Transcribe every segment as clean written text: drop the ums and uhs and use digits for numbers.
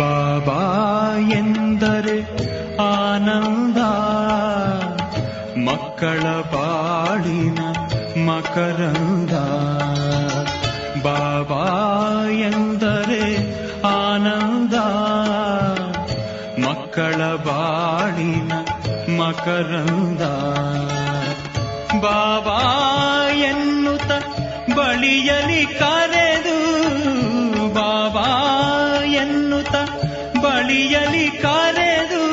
ಬಾಬಾ ಎಂದರೆ ಆನಂದ, ಮಕ್ಕಳ ಬಾಳಿನ ಮಕರಂದ. ಬಾಬಾ ಎಂದರೆ ಆನಂದ, ಮಕ್ಕಳ ಬಾಳಿನ ಮಕರಂದ. ಬಾಬಾ ಎನ್ನುತ್ತ ಬಳಿಯಲಿ ಕರೆದು, ಬಾಬಾ ಎನ್ನುತ್ತ ಬಳಿಯಲಿ ಕರೆದು,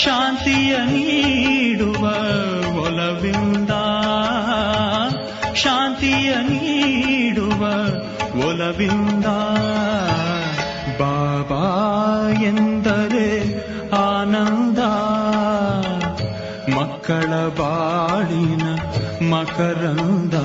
ಶಾಂತಿಯ ನೀಡುವ ಒಲವಿಂದ, ಶಾಂತಿಯ ನೀಡುವ ಒಲವಿಂದ. ಬಾಬಾ ಎಂದರೆ ಆನಂದ, ಮಕ್ಕಳ ಬಾಳಿನ ಮಕರಂದ.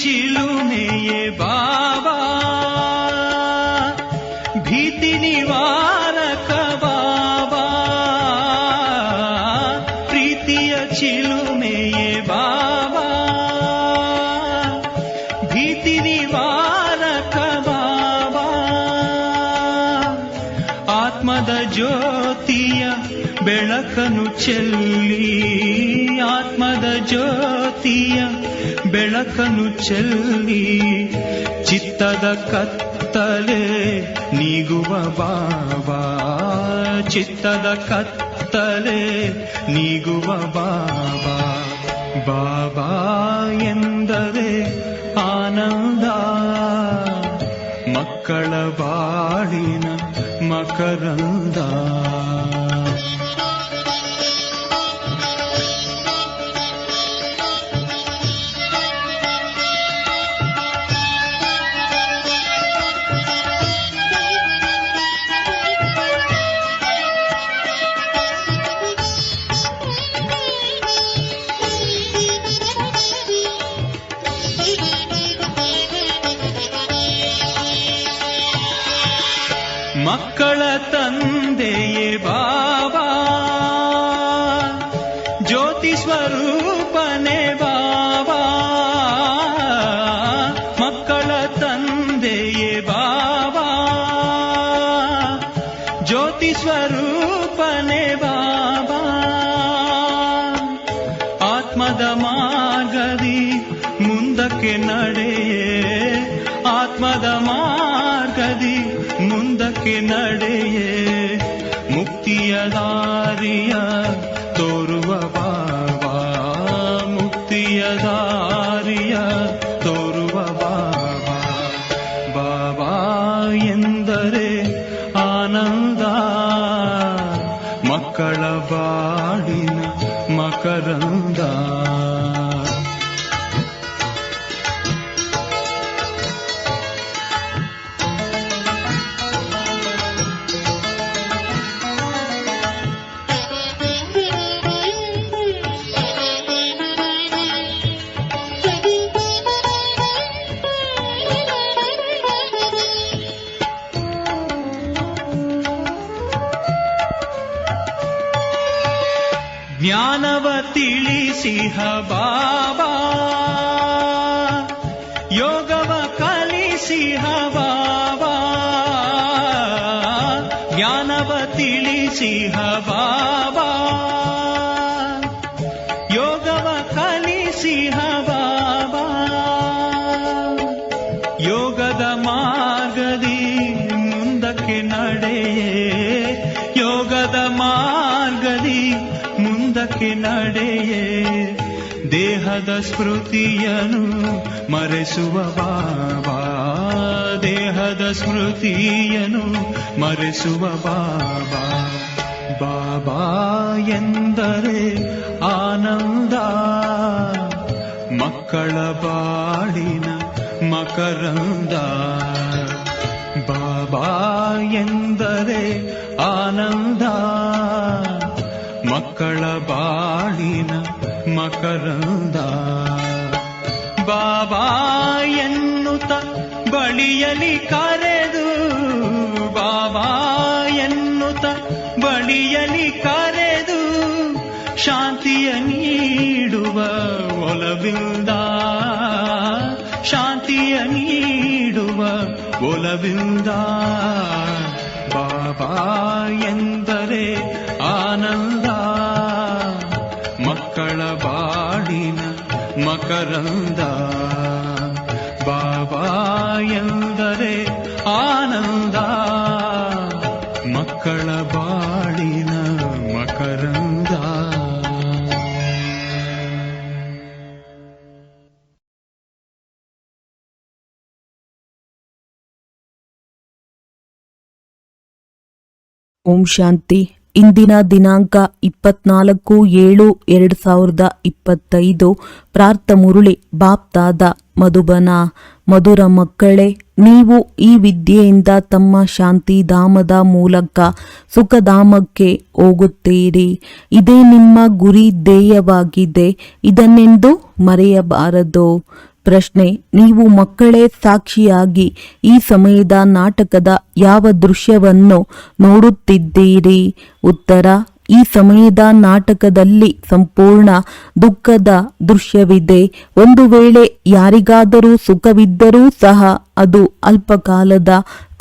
ಚಿಲುಮೆಯೇ ಬಾಬಾ, ಭೀತಿ ನಿವಾರಕ ಬಾಬಾ. ಪ್ರೀತಿಯ ಚಿಲುಮೆಯೇ ಬಾಬಾ, ಭೀತಿ ನಿವಾರಕ ಬಾಬಾ. ಆತ್ಮದ ಜ್ಯೋತಿಯ ಬೆಳಕನ್ನು ಚೆಲ್ಲಿ, ಆತ್ಮದ ಜ್ಯೋತಿಯ ಬೆಳಕನ್ನು ಚೆಲ್ಲಿ, ಚಿತ್ತದ ಕತ್ತಲೆ ನೀಗುವ ಬಾಬಾ, ಚಿತ್ತದ ಕತ್ತಲೆ ನೀಗುವ ಬಾಬಾ. ಬಾಬಾ ಎಂದರೆ ಆನಂದ, ಮಕ್ಕಳ ಬಾಳಿನ ಮಕರಂದ. ಮಕ್ಕಳ ತಂದೆಯೇ ಬಾಬಾ, ಜ್ಯೋತಿ ಸ್ವರೂಪನೇ ಬಾಬಾ. ಮಕ್ಕಳ ತಂದೆಯೇ ಬಾಬಾ, ಜ್ಯೋತಿ ಸ್ವರೂಪನೇ ಬಾಬಾ. ಆತ್ಮದ ಮಾರ್ಗದಿ ಮುಂದಕ್ಕೆ ನಡೆಯೇ, ಆತ್ಮದ ಮಾರ್ಗದಿ ಮುಂದಕ್ಕೆ ನಡೆಯೇ, ಮುಕ್ತಿಯ ದಾರಿಯ ತೋರುವ ಬಾಬಾ, ಮುಕ್ತಿಯ ದಾರಿಯ ತೋರುವ ಬಾಬಾ. ಬಾಬಾ ಎಂದರೆ ಆನಂದ, ಮಕ್ಕಳ ಬಾಳಿನ ಮಕರಂದ. ಜ್ಞಾನವ ತಿಳಿಸಿಹ ಬಾಬಾ, ಯೋಗವ ಕಲಿಸಿಹ ಬಾಬಾ. ಜ್ಞಾನವ ತಿಳಿಸಿಹ ಬಾಬಾ, ಯೋಗವ ಕಲಿಸಿಹ ಬಾಬಾ. ಯೋಗದ ಮಾರ್ಗದಿ ಮುಂದಕ್ಕೆ ನಡೆಯೇ, ಯೋಗದ ಮಾರ್ಗದಿ ಮುಂದಕ್ಕೆ ನಡೆಯೇ, ದೇಹದ ಸ್ಮೃತಿಯನು ಮರೆಸುವ ಬಾಬಾ, ದೇಹದ ಸ್ಮೃತಿಯನು ಮರೆಸುವ ಬಾಬಾ. ಬಾಬಾ ಎಂದರೆ ಆನಂದ, ಮಕ್ಕಳ ಬಾಳಿನ ಮಕರಂದ. ಬಾಬಾ ಬಾಬಾ ಎಂದರೆ ಆನಂದ, ಮಕ್ಕಳ ಬಾಳಿನ ಮಕರಂದ. ಬಾಬಾ ಎನ್ನುತ್ತ ಬಳಿಯಲಿ ಕರೆದು, ಬಾಬಾ ಎನ್ನುತ್ತ ಬಳಿಯಲಿ ಕರೆದು, ಶಾಂತಿಯ ನೀಡುವ ಒಲವಿಂದ, ಶಾಂತಿಯ ನೀಡುವ ಒಲವಿಂದ. ಬಾಬಾ ಎಂದರೆ ಆನಂದ, ಮಕ್ಕಳ ಬಾಳಿನ ಮಕರಂದ. ಬಾಬಾ ಎಂದರೆ ಆನಂದ, ಮಕ್ಕಳ ಬಾಳಿನ ಮಕರಂದ. ಓಂ ಶಾಂತಿ. ಇಂದಿನ ದಿನಾಂಕ 24/7/2025. ಪ್ರಾರ್ಥ ಮುರುಳಿ ಬಾಪ್ತಾದ ಮಧುಬನ. ಮಧುರ ಮಕ್ಕಳೇ, ನೀವು ಈ ವಿದ್ಯೆಯಿಂದ ತಮ್ಮ ಶಾಂತಿಧಾಮದ ಮೂಲಕ ಸುಖಧಾಮಕ್ಕೆ ಹೋಗುತ್ತೀರಿ. ಇದೇ ನಿಮ್ಮ ಗುರಿ ಧ್ಯೇಯವಾಗಿದೆ. ಇದನ್ನೆಂದು ಮರೆಯಬಾರದು. ಪ್ರಶ್ನೆ: ನೀವು ಮಕ್ಕಳೇ ಸಾಕ್ಷಿಯಾಗಿ ಈ ಸಮಯದ ನಾಟಕದ ಯಾವ ದೃಶ್ಯವನ್ನು ನೋಡುತ್ತಿದ್ದೀರಿ? ಉತ್ತರ: ಈ ಸಮಯದ ನಾಟಕದಲ್ಲಿ ಸಂಪೂರ್ಣ ದುಃಖದ ದೃಶ್ಯವಿದೆ. ಒಂದು ವೇಳೆ ಯಾರಿಗಾದರೂ ಸುಖವಿದ್ದರೂ ಸಹ ಅದು ಅಲ್ಪಕಾಲದ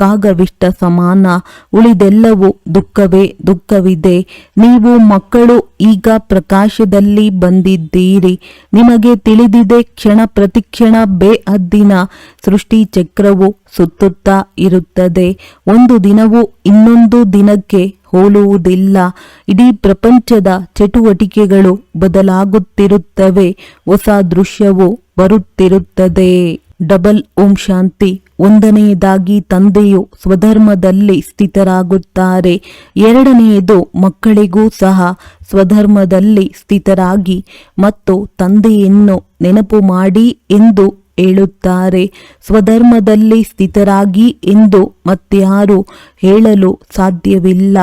ಕಾಗವಿಷ್ಟ ಸಮಾನ. ಉಳಿದೆಲ್ಲವೂ ದುಃಖವೇ ದುಃಖವಿದೆ. ನೀವು ಮಕ್ಕಳು ಈಗ ಪ್ರಕಾಶದಲ್ಲಿ ಬಂದಿದ್ದೀರಿ. ನಿಮಗೆ ತಿಳಿದಿದೆ, ಕ್ಷಣ ಪ್ರತಿಕ್ಷಣ ಬೇಹದ್ದಿನ ಸೃಷ್ಟಿ ಚಕ್ರವು ಸುತ್ತುತ್ತಾ ಇರುತ್ತದೆ. ಒಂದು ದಿನವೂ ಇನ್ನೊಂದು ದಿನಕ್ಕೆ ಹೋಲುವುದಿಲ್ಲ. ಇಡೀ ಪ್ರಪಂಚದ ಚಟುವಟಿಕೆಗಳು ಬದಲಾಗುತ್ತಿರುತ್ತವೆ. ಹೊಸ ದೃಶ್ಯವು ಬರುತ್ತಿರುತ್ತದೆ. ಡಬಲ್ ಓಂ ಶಾಂತಿ. ಒಂದನೆಯದಾಗಿ ತಂದೆಯು ಸ್ವಧರ್ಮದಲ್ಲಿ ಸ್ಥಿತರಾಗುತ್ತಾರೆ. ಎರಡನೆಯದು ಮಕ್ಕಳಿಗೂ ಸಹ ಸ್ವಧರ್ಮದಲ್ಲಿ ಸ್ಥಿತರಾಗಿ ಮತ್ತು ತಂದೆಯನ್ನು ನೆನಪು ಮಾಡಿ ಎಂದು ಹೇಳುತ್ತಾರೆ. ಸ್ವಧರ್ಮದಲ್ಲಿ ಸ್ಥಿತರಾಗಿ ಎಂದು ಮತ್ಯಾರು ಹೇಳಲು ಸಾಧ್ಯವಿಲ್ಲ.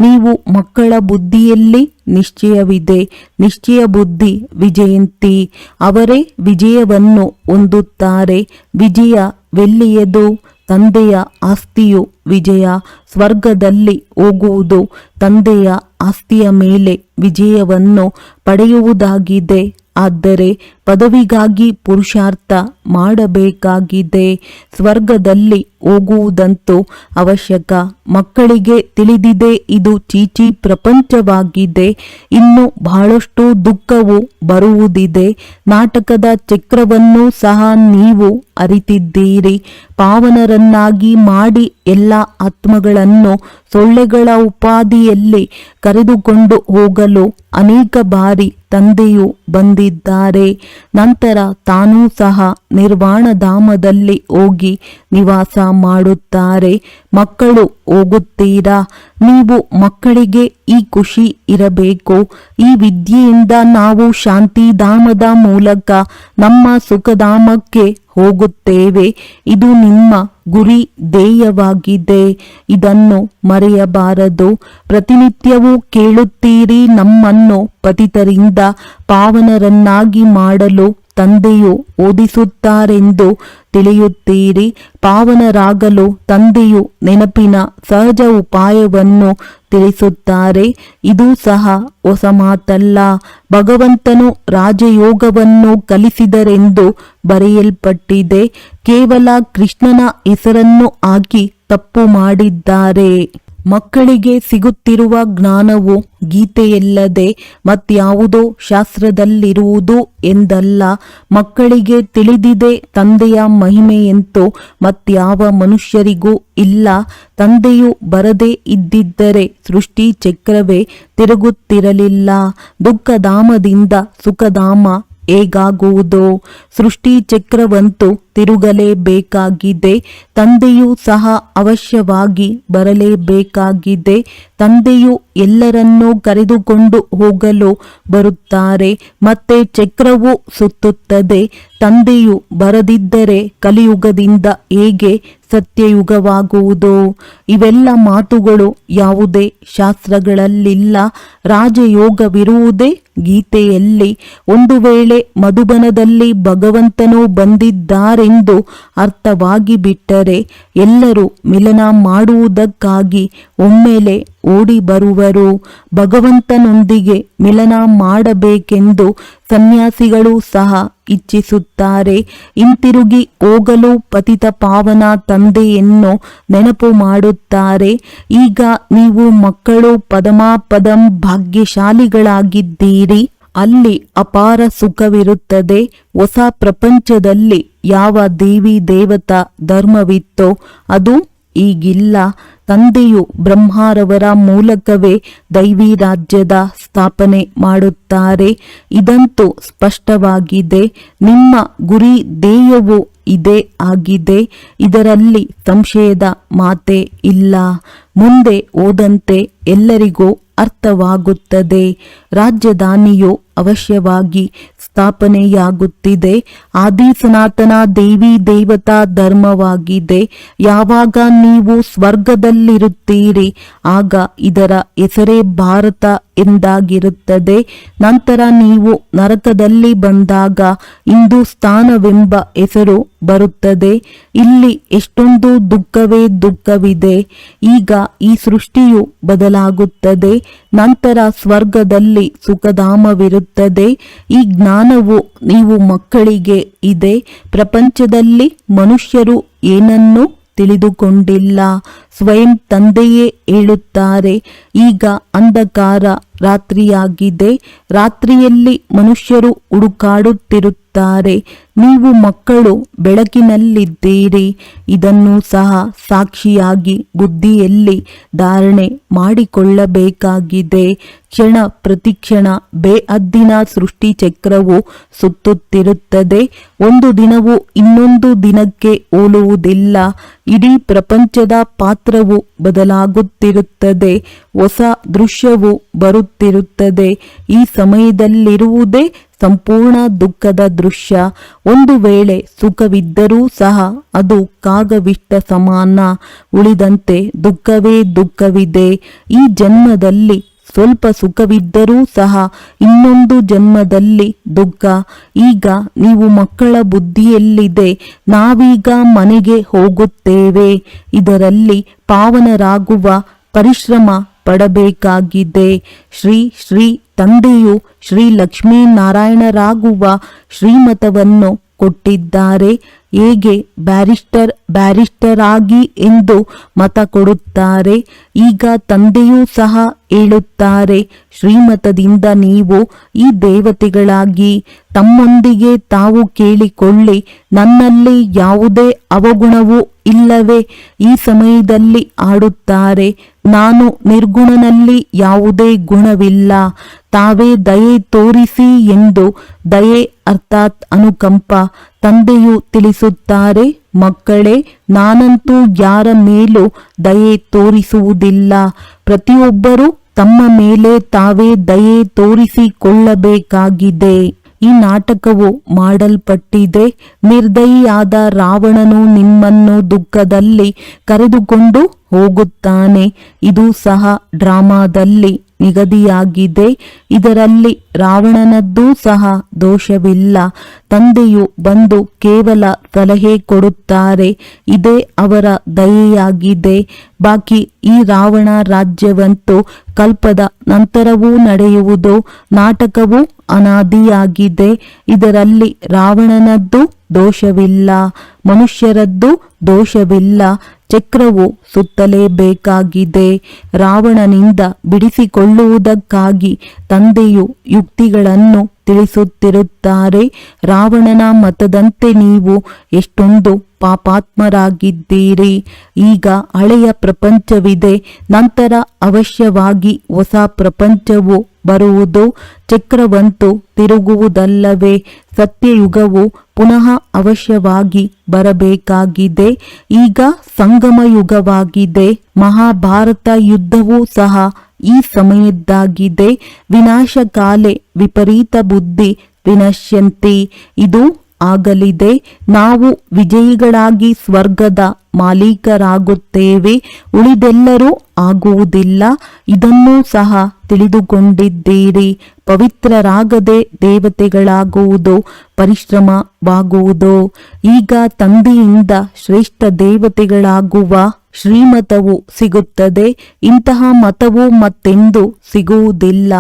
ನೀವು ಮಕ್ಕಳ ಬುದ್ಧಿಯಲ್ಲಿ ನಿಶ್ಚಯವಿದೆ. ನಿಶ್ಚಯ ಬುದ್ಧಿ ವಿಜಯಂತಿ. ಅವರೇ ವಿಜಯವನ್ನು ಹೊಂದುತ್ತಾರೆ. ವಿಜಯವೆಲ್ಲಿಯದು? ತಂದೆಯ ಆಸ್ತಿಯು ವಿಜಯ. ಸ್ವರ್ಗದಲ್ಲಿ ಹೋಗುವುದು ತಂದೆಯ ಆಸ್ತಿಯ ಮೇಲೆ ವಿಜಯವನ್ನು ಪಡೆಯುವುದಾಗಿದೆ. ಆದರೆ ಪದವಿಗಾಗಿ ಪುರುಷಾರ್ಥ ಮಾಡಬೇಕಾಗಿದೆ. ಸ್ವರ್ಗದಲ್ಲಿ ಹೋಗುವುದಂತೂ ಅವಶ್ಯಕ. ಮಕ್ಕಳಿಗೆ ತಿಳಿದಿದೆ, ಇದು ಚೀಚಿ ಪ್ರಪಂಚವಾಗಿದೆ. ಇನ್ನು ಬಹಳಷ್ಟು ದುಃಖವು ಬರುವುದಿದೆ. ನಾಟಕದ ಚಕ್ರವನ್ನು ಸಹ ನೀವು ಅರಿತಿದ್ದೀರಿ. ಪಾವನರನ್ನಾಗಿ ಮಾಡಿ ಎಲ್ಲ ಆತ್ಮಗಳನ್ನು ಸೊಳ್ಳೆಗಳ ಉಪಾಧಿಯಲ್ಲಿ ಕರೆದುಕೊಂಡು ಹೋಗಲು ಅನೇಕ ಬಾರಿ ತಂದೆಯು ಬಂದಿದ್ದಾರೆ. ನಂತರ ತಾನೂ ಸಹ ನಿರ್ವಾಣಧಾಮದಲ್ಲಿ ಹೋಗಿ ನಿವಾಸ ಮಾಡುತ್ತಾರೆ. ಮಕ್ಕಳು ಹೋಗುತ್ತೀರಾ? ನೀವು ಮಕ್ಕಳಿಗೆ ಈ ಖುಷಿ ಇರಬೇಕು. ಈ ವಿದ್ಯೆಯಿಂದ ನಾವು ಶಾಂತಿಧಾಮದ ಮೂಲಕ ನಮ್ಮ ಸುಖಧಾಮಕ್ಕೆ ಹೋಗುತ್ತೇವೆ. ಇದು ನಿಮ್ಮ ಗುರಿ ಧ್ಯೇಯವಾಗಿದೆ. ಇದನ್ನು ಮರೆಯಬಾರದು. ಪ್ರತಿನಿತ್ಯವೂ ಕೇಳುತ್ತೀರಿ, ನಮ್ಮನ್ನು ಪತಿತರಿಂದ ಪಾವನರನ್ನಾಗಿ ಮಾಡಲು ತಂದೆಯು ಓದಿಸುತ್ತಾರೆಂದು ತಿಳಿಯುತ್ತೀರಿ. ಪಾವನರಾಗಲು ತಂದೆಯು ನೆನಪಿನ ಸಹಜ ಉಪಾಯವನ್ನು ತಿಳಿಸುತ್ತಾರೆ. ಇದು ಸಹ ಹೊಸ ಮಾತಲ್ಲ. ಭಗವಂತನು ರಾಜಯೋಗವನ್ನು ಕಲಿಸಿದರೆಂದು ಬರೆಯಲ್ಪಟ್ಟಿದೆ. ಕೇವಲ ಕೃಷ್ಣನ ಹೆಸರನ್ನು ಹಾಕಿ ತಪ್ಪು ಮಾಡಿದ್ದಾರೆ. ಮಕ್ಕಳಿಗೆ ಸಿಗುತ್ತಿರುವ ಜ್ಞಾನವು ಗೀತೆಯಲ್ಲದೆ ಮತ್ಯಾವುದೋ ಶಾಸ್ತ್ರದಲ್ಲಿರುವುದು ಎಂದಲ್ಲ. ಮಕ್ಕಳಿಗೆ ತಿಳಿದಿದೆ, ತಂದೆಯ ಮಹಿಮೆಯಂತೂ ಮತ್ಯಾವ ಮನುಷ್ಯರಿಗೂ ಇಲ್ಲ. ತಂದೆಯು ಬರದೇ ಇದ್ದಿದ್ದರೆ ಸೃಷ್ಟಿ ಚಕ್ರವೇ ತಿರುಗುತ್ತಿರಲಿಲ್ಲ. ದುಃಖಧಾಮದಿಂದ ಸುಖಧಾಮ ಹೇಗಾಗುವುದು? ಸೃಷ್ಟಿ ಚಕ್ರವಂತೂ ತಿರುಗಲೇಬೇಕಾಗಿದೆ. ತಂದೆಯೂ ಸಹ ಅವಶ್ಯವಾಗಿ ಬರಲೇಬೇಕಾಗಿದೆ. ತಂದೆಯು ಎಲ್ಲರನ್ನೂ ಕರೆದುಕೊಂಡು ಹೋಗಲು ಬರುತ್ತಾರೆ. ಮತ್ತೆ ಚಕ್ರವು ಸುತ್ತುತ್ತದೆ. ತಂದೆಯು ಬರದಿದ್ದರೆ ಕಲಿಯುಗದಿಂದ ಹೇಗೆ ಸತ್ಯಯುಗವಾಗುವುದು. ಇವೆಲ್ಲ ಮಾತುಗಳು ಯಾವುದೇ ಶಾಸ್ತ್ರಗಳಲ್ಲಿಲ್ಲ, ರಾಜಯೋಗವಿರುವುದೇ ಗೀತೆಯಲ್ಲಿ. ಒಂದು ವೇಳೆ ಮಧುಬನದಲ್ಲಿ ಭಗವಂತನು ಬಂದಿದ್ದಾರೆಂದು ಅರ್ಥವಾಗಿ ಬಿಟ್ಟರೆ ಎಲ್ಲರೂ ಮಿಲನ ಮಾಡುವುದಕ್ಕಾಗಿ ಒಮ್ಮೆಲೆ ಓಡಿ ಬರುವರು. ಭಗವಂತನೊಂದಿಗೆ ಮಿಲನ ಮಾಡಬೇಕೆಂದು ಸನ್ಯಾಸಿಗಳು ಸಹ ಇಚ್ಛಿಸುತ್ತಾರೆ. ಹಿಂತಿರುಗಿ ಹೋಗಲು ಪತಿತ ಪಾವನ ತಂದೆಯನ್ನು ನೆನಪು ಮಾಡುತ್ತಾರೆ. ಈಗ ನೀವು ಮಕ್ಕಳು ಪದಮಾಪದಂ ಭಾಗ್ಯಶಾಲಿಗಳಾಗಿದ್ದೀರಿ. ಅಲ್ಲಿ ಅಪಾರ ಸುಖವಿರುತ್ತದೆ. ಹೊಸ ಪ್ರಪಂಚದಲ್ಲಿ ಯಾವ ದೇವಿ ದೇವತಾ ಧರ್ಮವಿತ್ತೋ ಅದು ಈಗಿಲ್ಲ. ತಂದೆಯು ಬ್ರಹ್ಮರವರ ಮೂಲಕವೇ ದೈವಿ ರಾಜ್ಯದ ಸ್ಥಾಪನೆ ಮಾಡುತ್ತಾರೆ. ಇದಂತೂ ಸ್ಪಷ್ಟವಾಗಿದೆ. ನಿಮ್ಮ ಗುರಿ ಧ್ಯೇಯವು ಇದೇ ಆಗಿದೆ. ಇದರಲ್ಲಿ ಸಂಶಯದ ಮಾತೇ ಇಲ್ಲ. ಮುಂದೆ ಹೋದಂತೆ ಎಲ್ಲರಿಗೂ ಅರ್ಥವಾಗುತ್ತದೆ. ರಾಜಧಾನಿಯು ಅವಶ್ಯವಾಗಿ ಸ್ಥಾಪನೆಯಾಗುತ್ತಿದೆ. ಆದಿ ಸನಾತನ ದೇವಿ ದೇವತಾ ಧರ್ಮವಾಗಿದೆ. ಯಾವಾಗ ನೀವು ಸ್ವರ್ಗದಲ್ಲಿರುತ್ತೀರಿ ಆಗ ಇದರ ಹೆಸರೇ ಭಾರತ ಎಂದಾಗಿರುತ್ತದೆ. ನಂತರ ನೀವು ನರಕದಲ್ಲಿ ಬಂದಾಗ ಹಿಂದೂಸ್ತಾನವೆಂಬ ಹೆಸರು ಬರುತ್ತದೆ. ಇಲ್ಲಿ ಎಷ್ಟೊಂದು ದುಃಖವೇ ದುಃಖವಿದೆ. ಈಗ ಈ ಸೃಷ್ಟಿಯು ಬದಲಾಗುತ್ತದೆ. ನಂತರ ಸ್ವರ್ಗದಲ್ಲಿ ಸುಖಧಾಮವಿರುತ್ತದೆ. ಈ ಜ್ಞಾನವು ನೀವು ಮಕ್ಕಳಿಗೆ ಇದೆ. ಪ್ರಪಂಚದಲ್ಲಿ ಮನುಷ್ಯರು ಏನನ್ನೂ ತಿಳಿದುಕೊಂಡಿಲ್ಲ. ಸ್ವಯಂ ತಂದೆಯೇ ಹೇಳುತ್ತಾರೆ, ಈಗ ಅಂಧಕಾರ ರಾತ್ರಿಯಾಗಿದೆ. ರಾತ್ರಿಯಲ್ಲಿ ಮನುಷ್ಯರು ಹುಡುಕಾಡುತ್ತಿರುತ್ತಾರೆ. ನೀವು ಮಕ್ಕಳು ಬೆಳಕಿನಲ್ಲಿದ್ದೀರಿ. ಇದನ್ನು ಸಹ ಸಾಕ್ಷಿಯಾಗಿ ಬುದ್ಧಿಯಲ್ಲಿ ಧಾರಣೆ ಮಾಡಿಕೊಳ್ಳಬೇಕಾಗಿದೆ. ಕ್ಷಣ ಪ್ರತಿಕ್ಷಣ ಬೇಹದ್ದಿನ ಸೃಷ್ಟಿ ಚಕ್ರವು ಸುತ್ತುತ್ತಿರುತ್ತದೆ. ಒಂದು ದಿನವೂ ಇನ್ನೊಂದು ದಿನಕ್ಕೆ ಹೋಲುವುದಿಲ್ಲ. ಇಡೀ ಪ್ರಪಂಚದ ಪಾತ್ರವು ಬದಲಾಗುತ್ತಿರುತ್ತದೆ. ಹೊಸ ದೃಶ್ಯವು ಬರುತ್ತಿರುತ್ತದೆ. ಈ ಸಮಯದಲ್ಲಿರುವುದೇ ಸಂಪೂರ್ಣ ದುಃಖದ ದೃಶ್ಯ. ಒಂದು ವೇಳೆ ಸುಖವಿದ್ದರೂ ಸಹ ಅದು ಕಾಗವಿಷ್ಟ ಸಮಾನ. ಉಳಿದಂತೆ ದುಃಖವೇ ದುಃಖವಿದೆ. ಈ ಜನ್ಮದಲ್ಲಿ ಸ್ವಲ್ಪ ಸುಖವಿದ್ದರೂ ಸಹ ಇನ್ನೊಂದು ಜನ್ಮದಲ್ಲಿ ದುಃಖ. ಈಗ ನೀವು ಮಕ್ಕಳ ಬುದ್ಧಿಯಲ್ಲಿದೆ, ನಾವೀಗ ಮನೆಗೆ ಹೋಗುತ್ತೇವೆ. ಇದರಲ್ಲಿ ಪಾವನರಾಗುವ ಪರಿಶ್ರಮ ಪಡಬೇಕಾಗಿದೆ. ಶ್ರೀ ತಂದೆಯು ಶ್ರೀ ಲಕ್ಷ್ಮೀನಾರಾಯಣರಾಗುವ ಶ್ರೀಮತವನ್ನು ಕೊಟ್ಟಿದ್ದಾರೆ. ಹೇಗೆ ಬ್ಯಾರಿಸ್ಟರ್ ಆಗಿ ಎಂದು ಮತ ಕೊಡುತ್ತಾರೆ. ಈಗ ತಂದೆಯೂ ಸಹ ಹೇಳುತ್ತಾರೆ, ಶ್ರೀಮತದಿಂದ ನೀವು ಈ ದೇವತೆಗಳಾಗಿ ತಮ್ಮೊಂದಿಗೆ ತಾವು ಕೇಳಿಕೊಳ್ಳಿ, ನನ್ನಲ್ಲಿ ಯಾವುದೇ ಅವಗುಣವೂ ಇಲ್ಲವೇ. ಈ ಸಮಯದಲ್ಲಿ ಆಡುತ್ತಾರೆ, ನಾನು ನಿರ್ಗುಣನಲ್ಲಿ ಯಾವುದೇ ಗುಣವಿಲ್ಲ. ತಾವೇ ದಯೆ ತೋರಿಸಿ ಎಂದು. ದಯೆ ಅರ್ಥಾತ್ ಅನುಕಂಪ. ತಂದೆಯು ತಿಳಿಸುತ್ತಾರೆ, ಮಕ್ಕಳೇ, ನಾನಂತೂ ಯಾರ ಮೇಲೂ ದಯೆ ತೋರಿಸುವುದಿಲ್ಲ. ಪ್ರತಿಯೊಬ್ಬರೂ ತಮ್ಮ ಮೇಲೆ ತಾವೇ ದಯೆ ತೋರಿಸಿಕೊಳ್ಳಬೇಕಾಗಿದೆ. ಈ ನಾಟಕವು ಮಾಡಲ್ಪಟ್ಟಿದೆ. ನಿರ್ದಯಿಯಾದ ರಾವಣನು ನಿಮ್ಮನ್ನು ದುಃಖದಲ್ಲಿ ಕರೆದುಕೊಂಡು ಹೋಗುತ್ತಾನೆ. ಇದು ಸಹ ಡ್ರಾಮಾದಲ್ಲಿ ನಿಗದಿಯಾಗಿದೆ. ಇದರಲ್ಲಿ ರಾವಣನದ್ದೂ ಸಹ ದೋಷವಿಲ್ಲ. ತಂದೆಯು ಬಂದು ಕೇವಲ ಸಲಹೆ ಕೊಡುತ್ತಾರೆ. ಇದೇ ಅವರ ದಯೆಯಾಗಿದೆ. ಬಾಕಿ ಈ ರಾವಣ ರಾಜ್ಯವಂತೂ ಕಲ್ಪದ ನಂತರವೂ ನಡೆಯುವುದು. ನಾಟಕವು ಅನಾದಿಯಾಗಿದೆ. ಇದರಲ್ಲಿ ರಾವಣನದ್ದು ದೋಷವಿಲ್ಲ, ಮನುಷ್ಯರದ್ದು ದೋಷವಿಲ್ಲ. ಚಕ್ರವು ಸುತ್ತಲೇಬೇಕಾಗಿದೆ. ರಾವಣನಿಂದ ಬಿಡಿಸಿಕೊಳ್ಳುವುದಕ್ಕಾಗಿ ತಂದೆಯು ಯುಕ್ತಿಗಳನ್ನು ತಿಳಿಸುತ್ತಿರುತ್ತಾರೆ. ರಾವಣನ ಮತದಂತೆ ನೀವು ಎಷ್ಟೊಂದು ಪಾಪಾತ್ಮರಾಗಿದ್ದೀರಿ. ಈಗ ಹಳೆಯ ಪ್ರಪಂಚವಿದೆ, ನಂತರ ಅವಶ್ಯವಾಗಿ ಹೊಸ ಪ್ರಪಂಚವು ಬರುವುದು. ಚಕ್ರವಂತೂ ತಿರುಗುವುದಲ್ಲವೇ. ಸತ್ಯಯುಗವು ಪುನಃ ಅವಶ್ಯವಾಗಿ ಬರಬೇಕಾಗಿದೆ. ಈಗ ಸಂಗಮ ಯುಗವಾಗಿದೆ. ಮಹಾಭಾರತ ಯುದ್ಧವೂ ಸಹ ಈ ಸಮಯದ್ದಾಗಿದೆ. ವಿನಾಶಕಾಲೆ ವಿಪರೀತ ಬುದ್ಧಿ ವಿನಶ್ಯಂತಿ. ಇದು ಆಗಲಿದೆ. ನಾವು ವಿಜಯಿಗಳಾಗಿ ಸ್ವರ್ಗದ ಮಾಲೀಕರಾಗುತ್ತೇವೆ, ಉಳಿದೆಲ್ಲರೂ ಆಗುವುದಿಲ್ಲ. ಇದನ್ನೂ ಸಹ ತಿಳಿದುಕೊಂಡಿದ್ದೀರಿ. ಪವಿತ್ರರಾಗದೆ ದೇವತೆಗಳಾಗುವುದು ಪರಿಶ್ರಮವಾಗುವುದು. ಈಗ ತಂದೆಯಿಂದ ಶ್ರೇಷ್ಠ ದೇವತೆಗಳಾಗುವ ಶ್ರೀಮತವು ಸಿಗುತ್ತದೆ. ಇಂತಹ ಮತವು ಮತ್ತೆಂದೂ ಸಿಗುವುದಿಲ್ಲ.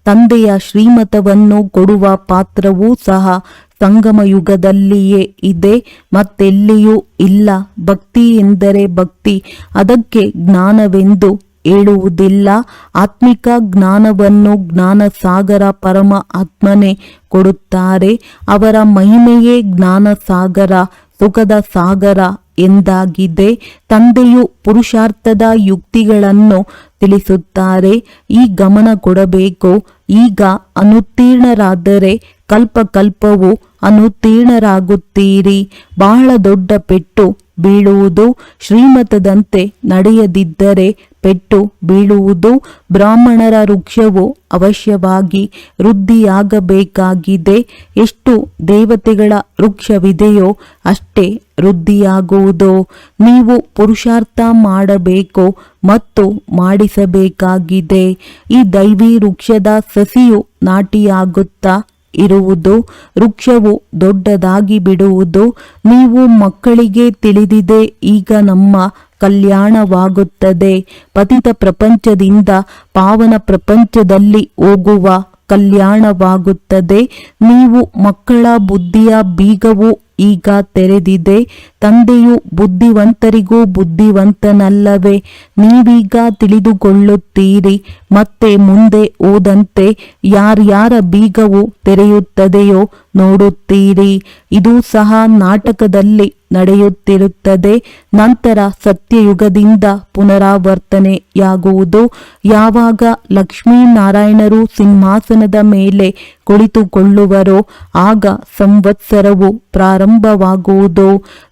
ತಂದೆಯ ಶ್ರೀಮತವನ್ನು ಕೊಡುವ ಪಾತ್ರವೂ ಸಹ ಸಂಗಮ ಯುಗದಲ್ಲಿಯೇ ಇದೆ, ಮತ್ತೆಲ್ಲಿಯೂ ಇಲ್ಲ. ಭಕ್ತಿ ಎಂದರೆ ಭಕ್ತಿ, ಅದಕ್ಕೆ ಜ್ಞಾನವೆಂದು ಹೇಳುವುದಿಲ್ಲ. ಆತ್ಮಿಕ ಜ್ಞಾನವನ್ನು ಜ್ಞಾನಸಾಗರ ಪರಮ ಆತ್ಮನೇ ಕೊಡುತ್ತಾರೆ. ಅವರ ಮಹಿಮೆಯೇ ಜ್ಞಾನಸಾಗರ, ಸುಖದ ಸಾಗರ ಎಂದಾಗಿದೆ. ತಂದೆಯು ಪುರುಷಾರ್ಥದ ಯುಕ್ತಿಗಳನ್ನು ತಿಳಿಸುತ್ತಾರೆ. ಈ ಗಮನ ಕೊಡಬೇಕು. ಈಗ ಅನುತ್ತೀರ್ಣರಾದರೆ ಕಲ್ಪಕಲ್ಪವು ಅನುತ್ತೀರ್ಣರಾಗುತ್ತೀರಿ. ಬಹಳ ದೊಡ್ಡ ಪೆಟ್ಟು ಬೀಳುವುದು. ಶ್ರೀಮತದಂತೆ ನಡೆಯದಿದ್ದರೆ ಪೆಟ್ಟು ಬೀಳುವುದು. ಬ್ರಾಹ್ಮಣರ ವೃಕ್ಷವು ಅವಶ್ಯವಾಗಿ ವೃದ್ಧಿಯಾಗಬೇಕಾಗಿದೆ. ಎಷ್ಟು ದೇವತೆಗಳ ವೃಕ್ಷವಿದೆಯೋ ಅಷ್ಟೇ ವೃದ್ಧಿಯಾಗುವುದು. ನೀವು ಪುರುಷಾರ್ಥ ಮಾಡಬೇಕು ಮತ್ತು ಮಾಡಿಸಬೇಕಾಗಿದೆ. ಈ ದೈವಿ ವೃಕ್ಷದ ಸಸಿಯು ನಾಟಿಯಾಗುತ್ತಾ ಇರುವುದು. ವೃಕ್ಷವು ದೊಡ್ಡದಾಗಿ ಬಿಡುವುದು. ನೀವು ಮಕ್ಕಳಿಗೆ ತಿಳಿದಿದೆ, ಈಗ ನಮ್ಮ ಕಲ್ಯಾಣವಾಗುತ್ತದೆ. ಪತಿತ ಪ್ರಪಂಚದಿಂದ ಪಾವನ ಪ್ರಪಂಚದಲ್ಲಿ ಹೋಗುವ ಕಲ್ಯಾಣವಾಗುತ್ತದೆ. ನೀವು ಮಕ್ಕಳ ಬುದ್ಧಿಯ ಬೀಗವು ಈಗ ತೆರೆದಿದೆ. ತಂದೆಯು ಬುದ್ಧಿವಂತರಿಗೂ ಬುದ್ಧಿವಂತನಲ್ಲವೇ? ನೀವೀಗ ತಿಳಿದುಕೊಳ್ಳುತ್ತೀರಿ. ಮತ್ತೆ ಮುಂದೆ ಹೋದಂತೆ ಯಾರ್ಯಾರ ಬೀಗವು ತೆರೆಯುತ್ತದೆಯೋ ನೋಡುತ್ತೀರಿ. ಇದು ಸಹ ನಾಟಕದಲ್ಲಿ ನಡೆಯುತ್ತಿರುತ್ತದೆ. ನಂತರ ಸತ್ಯಯುಗದಿಂದ ಪುನರಾವರ್ತನೆಯಾಗುವುದು. ಯಾವಾಗ ಲಕ್ಷ್ಮೀನಾರಾಯಣರು ಸಿಂಹಾಸನದ ಮೇಲೆ ಕುಳಿತುಕೊಳ್ಳುವರೋ ಆಗ ಸಂವತ್ಸರವು ಪ್ರಾರಂಭವಾಗುವುದು.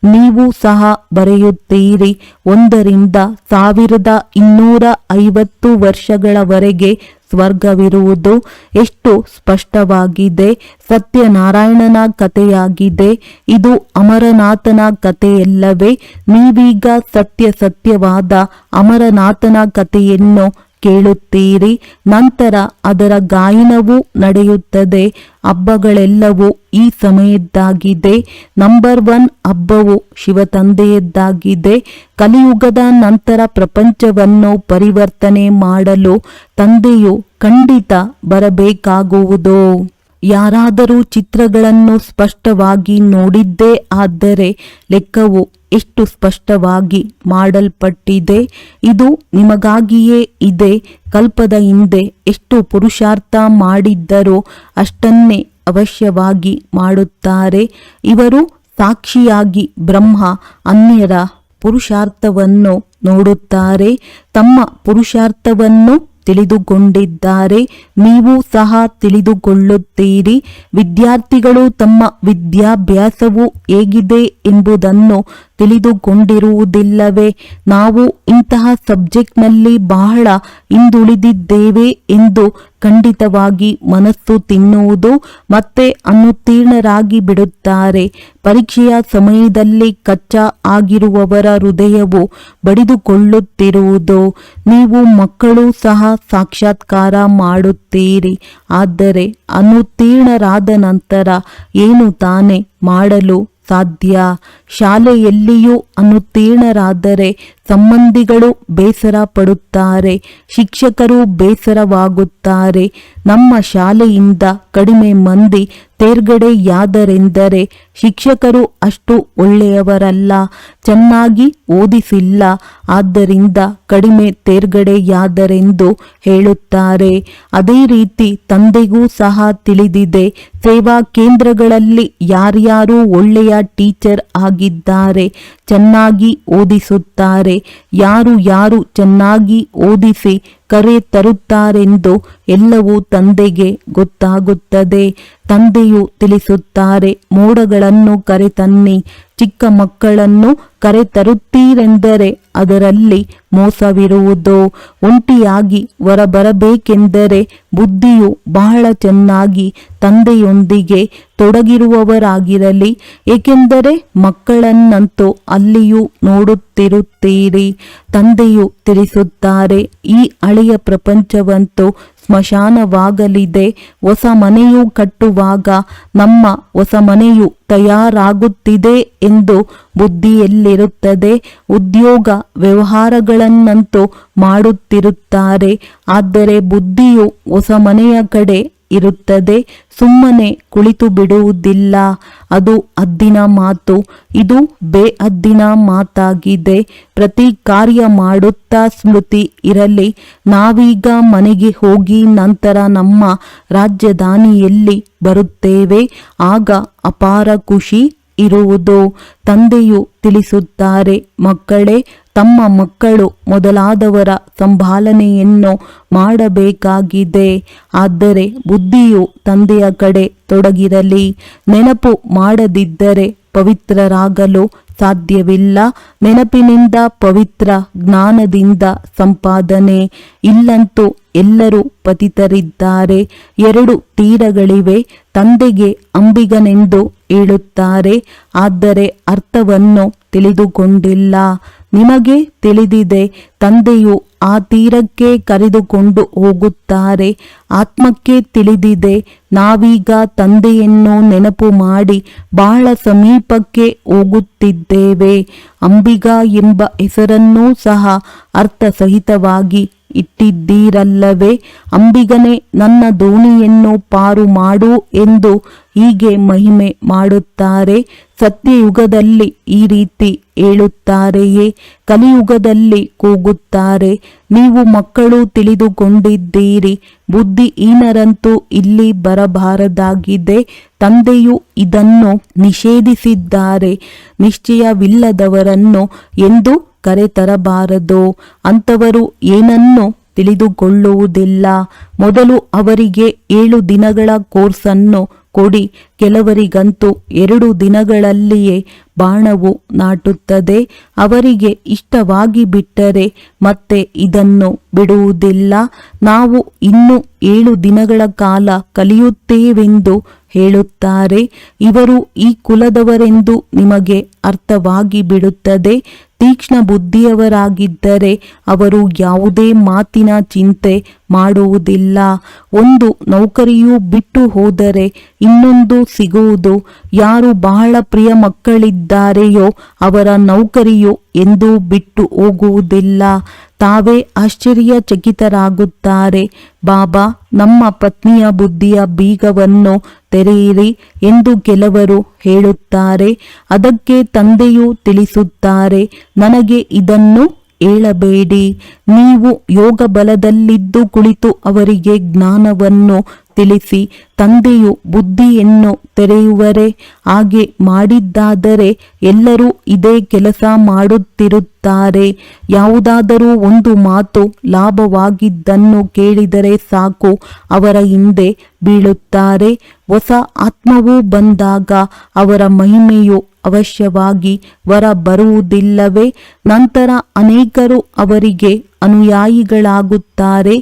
ನೀವು ಸಹ ಬರೆಯುತ್ತೀರಿ, 1 ರಿಂದ 1250 ವರ್ಷಗಳವರೆಗೆ ಸ್ವರ್ಗವಿರುವುದು. ಎಷ್ಟು ಸ್ಪಷ್ಟವಾಗಿದೆ. ಸತ್ಯನಾರಾಯಣನ ಕಥೆಯಾಗಿದೆ. ಇದು ಅಮರನಾಥನ ಕಥೆಯಲ್ಲವೇ? ನೀವೀಗ ಸತ್ಯವಾದ ಅಮರನಾಥನ ಕಥೆಯನ್ನು ಕೇಳುತ್ತೀರಿ. ನಂತರ ಅದರ ಗಾಯನವೂ ನಡೆಯುತ್ತದೆ. ಹಬ್ಬಗಳೆಲ್ಲವೂ ಈ ಸಮಯದ್ದಾಗಿದೆ. ನಂಬರ್ 1 ಹಬ್ಬವು ಶಿವತಂದೆಯದ್ದಾಗಿದೆ. ಕಲಿಯುಗದ ನಂತರ ಪ್ರಪಂಚವನ್ನು ಪರಿವರ್ತನೆ ಮಾಡಲು ತಂದೆಯು ಖಂಡಿತ ಬರಬೇಕಾಗುವುದು. ಯಾರಾದರೂ ಚಿತ್ರಗಳನ್ನು ಸ್ಪಷ್ಟವಾಗಿ ನೋಡಿದ್ದೇ ಆದರೆ ಲೆಕ್ಕವು ಎಷ್ಟು ಸ್ಪಷ್ಟವಾಗಿ ಮಾಡಲ್ಪಟ್ಟಿದೆ. ಇದು ನಿಮಗಾಗಿಯೇ ಇದೆ. ಕಲ್ಪದ ಹಿಂದೆ ಎಷ್ಟು ಪುರುಷಾರ್ಥ ಮಾಡಿದ್ದರೋ ಅಷ್ಟನ್ನೇ ಅವಶ್ಯವಾಗಿ ಮಾಡುತ್ತಾರೆ. ಇವರು ಸಾಕ್ಷಿಯಾಗಿ ಬ್ರಹ್ಮ ಅನ್ಯರ ಪುರುಷಾರ್ಥವನ್ನು ನೋಡುತ್ತಾರೆ. ತಮ್ಮ ಪುರುಷಾರ್ಥವನ್ನು ತಿಳಿದುಕೊಂಡಿದ್ದಾರೆ. ನೀವು ಸಹ ತಿಳಿದುಕೊಳ್ಳುತ್ತೀರಿ. ವಿದ್ಯಾರ್ಥಿಗಳು ತಮ್ಮ ವಿದ್ಯಾಭ್ಯಾಸವು ಹೇಗಿದೆ ಎಂಬುದನ್ನು ತಿಳಿದುಕೊಂಡಿರುವುದಿಲ್ಲವೇ? ನಾವು ಇಂತಹ ಸಬ್ಜೆಕ್ಟ್ನಲ್ಲಿ ಬಹಳ ಹಿಂದುಳಿದಿದ್ದೇವೆ ಎಂದು ಖಂಡಿತವಾಗಿ ಮನಸ್ಸು ತಿನ್ನುವುದು. ಮತ್ತೆ ಅನುತ್ತೀರ್ಣರಾಗಿ ಬಿಡುತ್ತಾರೆ. ಪರೀಕ್ಷೆಯ ಸಮಯದಲ್ಲಿ ಕಚ್ಚಾ ಆಗಿರುವವರ ಹೃದಯವು ಬಡಿದುಕೊಳ್ಳುತ್ತಿರುವುದು. ನೀವು ಮಕ್ಕಳು ಸಹ ಸಾಕ್ಷಾತ್ಕಾರ ಮಾಡುತ್ತೀರಿ. ಆದರೆ ಅನುತ್ತೀರ್ಣರಾದ ನಂತರ ಏನು ತಾನೇ ಮಾಡಲು ಸಾಧ್ಯ? ಶಾಲೆಯಲ್ಲಿಯೂ ಅನುತ್ತೀರ್ಣರಾದರೆ ಸಂಬಂಧಿಗಳು ಬೇಸರ ಪಡುತ್ತಾರೆ, ಶಿಕ್ಷಕರು ಬೇಸರವಾಗುತ್ತಾರೆ. ನಮ್ಮ ಶಾಲೆಯಿಂದ ಕಡಿಮೆ ಮಂದಿ ತೇರ್ಗಡೆಯಾದರೆಂದರೆ ಶಿಕ್ಷಕರು ಅಷ್ಟು ಒಳ್ಳೆಯವರಲ್ಲ, ಚೆನ್ನಾಗಿ ಓದಿಸಿಲ್ಲ, ಆದ್ದರಿಂದ ಕಡಿಮೆ ತೇರ್ಗಡೆಯಾದರೆಂದು ಹೇಳುತ್ತಾರೆ. ಅದೇ ರೀತಿ ತಂದೆಗೂ ಸಹ ತಿಳಿದಿದೆ. ಸೇವಾ ಕೇಂದ್ರಗಳಲ್ಲಿ ಯಾರ್ಯಾರು ಒಳ್ಳೆಯ ಟೀಚರ್ ಆಗಿದ್ದಾರೆ, ಚೆನ್ನಾಗಿ ಓದಿಸುತ್ತಾರೆ, ಯಾರು ಚೆನ್ನಾಗಿ ಓದಿಸಿ ಕರೆ ತರುತ್ತಾರೆಂದು ಎಲ್ಲವೂ ತಂದೆಗೆ ಗೊತ್ತಾಗುತ್ತದೆ. ತಂದೆಯು ತಿಳಿಸುತ್ತಾರೆ, ಮೋಡಗಳನ್ನು ಕರೆತನ್ನಿ. ಚಿಕ್ಕ ಮಕ್ಕಳನ್ನು ಕರೆತರುತ್ತೀರೆಂದರೆ ಅದರಲ್ಲಿ ಮೋಸವಿರುವುದು. ಒಂಟಿಯಾಗಿ ಹೊರಬರಬೇಕೆಂದರೆ ಬುದ್ಧಿಯು ಬಹಳ ಚೆನ್ನಾಗಿ ತಂದೆಯೊಂದಿಗೆ ತೊಡಗಿರುವವರಾಗಿರಲಿ, ಏಕೆಂದರೆ ಮಕ್ಕಳನ್ನಂತೂ ಅಲ್ಲಿಯೂ ನೋಡುತ್ತಿರುತ್ತೀರಿ. ತಂದೆಯು ತಿಳಿಸುತ್ತಾರೆ, ಈ ಹಳೆಯ ಪ್ರಪಂಚವಂತೂ ಸ್ಮಶಾನವಾಗಲಿದೆ. ಹೊಸ ಮನೆಯು ಕಟ್ಟುವಾಗ ನಮ್ಮ ಹೊಸ ಮನೆಯು ತಯಾರಾಗುತ್ತಿದೆ ಎಂದು ಬುದ್ಧಿಯಲ್ಲಿರುತ್ತದೆ. ಉದ್ಯೋಗ ವ್ಯವಹಾರಗಳನ್ನಂತೂ ಮಾಡುತ್ತಿರುತ್ತಾರೆ, ಆದರೆ ಬುದ್ಧಿಯು ಹೊಸ ಮನೆಯ ಕಡೆ ಇರುತ್ತದೆ. ಸುಮ್ಮನೆ ಕುಳಿತು ಬಿಡುವುದಿಲ್ಲ. ಅದು ಹದ್ದಿನ ಮಾತು. ಇದು ಬೇಹದ್ದಿನ ಮಾತಾಗಿದೆ. ಪ್ರತಿ ಕಾರ್ಯ ಮಾಡುತ್ತಾ ಸ್ಮೃತಿ ಇರಲಿ, ನಾವೀಗ ಮನೆಗೆ ಹೋಗಿ ನಂತರ ನಮ್ಮ ರಾಜಧಾನಿಯಲ್ಲಿ ಬರುತ್ತೇವೆ. ಆಗ ಅಪಾರ ಖುಷಿ ಇರುವುದು. ತಂದೆಯು ತಿಳಿಸುತ್ತಾರೆ, ಮಕ್ಕಳೇ, ತಮ್ಮ ಮಕ್ಕಳು ಮೊದಲಾದವರ ಸಂಭಾಲನೆಯನ್ನು ಮಾಡಬೇಕಾಗಿದೆ. ಆದರೆ ಬುದ್ಧಿಯು ತಂದೆಯ ಕಡೆ ತೊಡಗಿರಲಿ. ನೆನಪು ಮಾಡದಿದ್ದರೆ ಪವಿತ್ರರಾಗಲು ಸಾಧ್ಯವಿಲ್ಲ. ನೆನಪಿನಿಂದ ಪವಿತ್ರ, ಜ್ಞಾನದಿಂದ ಸಂಪಾದನೆ. ಇಲ್ಲಂತೂ ಎಲ್ಲರೂ ಪತಿತರಿದ್ದಾರೆ. ಎರಡು ತೀರಗಳಿವೆ. ತಂದೆಗೆ ಅಂಬಿಗನೆಂದು ಹೇಳುತ್ತಾರೆ, ಆದರೆ ಅರ್ಥವನ್ನು ತಿಳಿದುಕೊಂಡಿಲ್ಲ. ನಿಮಗೆ ತಿಳಿದಿದೆ, ತಂದೆಯು ಆ ತೀರಕ್ಕೆ ಕರೆದುಕೊಂಡು ಹೋಗುತ್ತಾರೆ. ಆತ್ಮಕ್ಕೆ ತಿಳಿದಿದೆ, ನಾವೀಗ ತಂದೆಯನ್ನು ನೆನಪು ಮಾಡಿ ಬಹಳ ಸಮೀಪಕ್ಕೆ ಹೋಗುತ್ತಿದ್ದೇವೆ. ಅಂಬಿಗ ಎಂಬ ಹೆಸರನ್ನೂ ಸಹ ಅರ್ಥಸಹಿತವಾಗಿ ಇಟ್ಟಿದ್ದೀರಲ್ಲವೇ? ಅಂಬಿಗನೇ, ನನ್ನ ದೋಣಿಯನ್ನು ಪಾರು ಮಾಡು ಎಂದು ಹೀಗೆ ಮಹಿಮೆ ಮಾಡುತ್ತಾರೆ. ಸತ್ಯಯುಗದಲ್ಲಿ ಈ ರೀತಿ ಹೇಳುತ್ತಾರೆಯೇ? ಕಲಿಯುಗದಲ್ಲಿ ಕೂಗುತ್ತಾರೆ. ನೀವು ಮಕ್ಕಳು ತಿಳಿದುಕೊಂಡಿದ್ದೀರಿ, ಬುದ್ಧಿಹೀನರಂತೂ ಇಲ್ಲಿ ಬರಬಾರದಾಗಿದೆ. ತಂದೆಯು ಇದನ್ನು ನಿಷೇಧಿಸಿದ್ದಾರೆ. ನಿಶ್ಚಯವಿಲ್ಲದವರನ್ನು ಎಂದು ಕರೆತರಬಾರದು. ಅಂಥವರು ಏನನ್ನು ತಿಳಿದುಕೊಳ್ಳುವುದಿಲ್ಲ. ಮೊದಲು ಅವರಿಗೆ 7 ದಿನಗಳ ಕೋರ್ಸನ್ನು ಕೊಡಿ. ಕೆಲವರಿಗಂತೂ 2 ದಿನಗಳಲ್ಲಿಯೇ ಬಾಣವು ನಾಟುತ್ತದೆ. ಅವರಿಗೆ ಇಷ್ಟವಾಗಿ ಬಿಟ್ಟರೆ ಮತ್ತೆ ಇದನ್ನು ಬಿಡುವುದಿಲ್ಲ. ನಾವು ಇನ್ನೂ 7 ದಿನಗಳ ಕಾಲ ಕಲಿಯುತ್ತೇವೆಂದು ಹೇಳುತ್ತಾರೆ. ಇವರು ಈ ಕುಲದವರೆಂದು ನಿಮಗೆ ಅರ್ಥವಾಗಿ ಬಿಡುತ್ತದೆ. ತೀಕ್ಷ್ಣ ಬುದ್ಧಿಯವರಾಗಿದ್ದರೆ ಅವರು ಯಾವುದೇ ಮಾತಿನ ಚಿಂತೆ ಮಾಡುವುದಿಲ್ಲ. ಒಂದು ನೌಕರಿಯು ಬಿಟ್ಟು ಹೋದರೆ ಇನ್ನೊಂದು ಸಿಗುವುದು. ಯಾರು ಬಹಳ ಪ್ರಿಯ ಮಕ್ಕಳಿದ್ದಾರೆಯೋ ಅವರ ನೌಕರಿಯು ಎಂದೂ ಬಿಟ್ಟು ಹೋಗುವುದಿಲ್ಲ. ತಾವೇ ಆಶ್ಚರ್ಯಚಕಿತರಾಗುತ್ತಾರೆ. ಬಾಬಾ, ನಮ್ಮ ಪತ್ನಿಯ ಬುದ್ಧಿಯ ಬೀಗವನ್ನು ತೆರೆಯಿರಿ ಎಂದು ಕೆಲವರು ಹೇಳುತ್ತಾರೆ. ಅದಕ್ಕೆ ತಂದೆಯು ತಿಳಿಸುತ್ತಾರೆ, ನನಗೆ ಇದನ್ನು ಹೇಳಬೇಡಿ. ನೀವು ಯೋಗ ಬಲದಲ್ಲಿದ್ದು ಕುಳಿತು ಅವರಿಗೆ ಜ್ಞಾನವನ್ನು ತಿಳಿಸಿ. ತಂದೆಯು ಬುದ್ಧಿಯನ್ನು ತೆರೆಯುವರೆ. ಹಾಗೆ ಮಾಡಿದ್ದಾದರೆ ಎಲ್ಲರೂ ಇದೇ ಕೆಲಸ ಮಾಡುತ್ತಿರುತ್ತಾರೆ. ಯಾವುದಾದರೂ ಒಂದು ಮಾತು ಲಾಭವಾಗಿದ್ದನ್ನು ಕೇಳಿದರೆ ಸಾಕು, ಅವರ ಹಿಂದೆ ಬೀಳುತ್ತಾರೆ. ಹೊಸ ಆತ್ಮವು ಬಂದಾಗ ಅವರ ಮಹಿಮೆಯು ಅವಶ್ಯವಾಗಿ ಹೊರ ಬರುವುದಿಲ್ಲವೇ? ನಂತರ ಅನೇಕರು ಅವರಿಗೆ ಅನುಯಾಯಿಗಳಾಗುತ್ತಾರೆ.